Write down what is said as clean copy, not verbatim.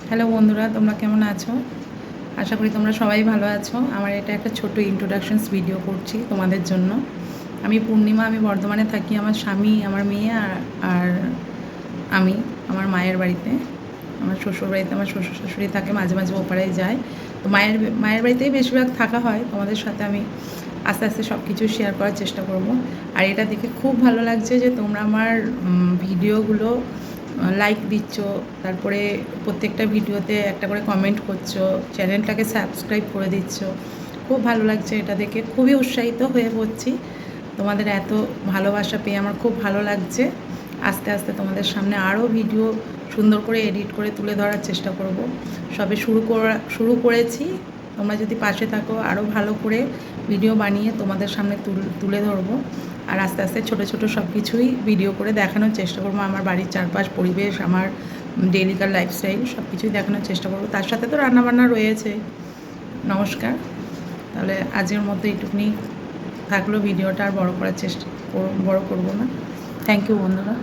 Hello বন্ধুরা, তোমরা কেমন আছো? আশা করি তোমরা সবাই ভালো আছো। আমার এটা একটা ছোট ইন্ট্রোডাকশনস ভিডিও করছি তোমাদের জন্য। আমি পূর্ণিমা, আমি বর্ধমানে থাকি। আমার স্বামী, আমার মেয়ে আর আমি আমার মায়ের বাড়িতে, আমার শ্বশুর বাড়িতে আমার শ্বশুর শাশুড়ি থাকে, মাঝে মাঝে ওপাড়ায় যায়। তো মায়ের বাড়িতেই বেশিরভাগ থাকা হয়। তোমাদের সাথে আমি আস্তে আস্তে সব কিছু শেয়ার করার চেষ্টা করব। আর এটা দেখে খুব ভালো লাগছে যে তোমরা আমার ভিডিওগুলো লাইক দিচ্ছ, তারপরে প্রত্যেকটা ভিডিওতে একটা করে কমেন্ট করছো, চ্যানেলটাকে সাবস্ক্রাইব করে দিচ্ছ। খুব ভালো লাগছে এটা দেখে, খুবই উৎসাহিত হয়ে পড়ছি। তোমাদের এত ভালোবাসা পেয়ে আমার খুব ভালো লাগছে। আস্তে আস্তে তোমাদের সামনে আরও ভিডিও সুন্দর করে এডিট করে তুলে ধরার চেষ্টা করব। সবে শুরু করেছি। তোমরা যদি পাশে থাকো আরও ভালো করে ভিডিও বানিয়ে তোমাদের সামনে তুলে ধরবো। আর আস্তে আস্তে ছোটো ছোটো সব কিছুই ভিডিও করে দেখানোর চেষ্টা করবো। আমার বাড়ির চারপাশ, পরিবেশ, আমার ডেইলিকার লাইফস্টাইল সব কিছুই দেখানোর চেষ্টা করবো। তার সাথে তো রান্নাবান্না রয়েছে। নমস্কার। তাহলে আজকের মতো এইটুকুনি থাকলো। ভিডিওটা আর বড় করার চেষ্টা বড় করবো না। থ্যাংক ইউ বন্ধুরা।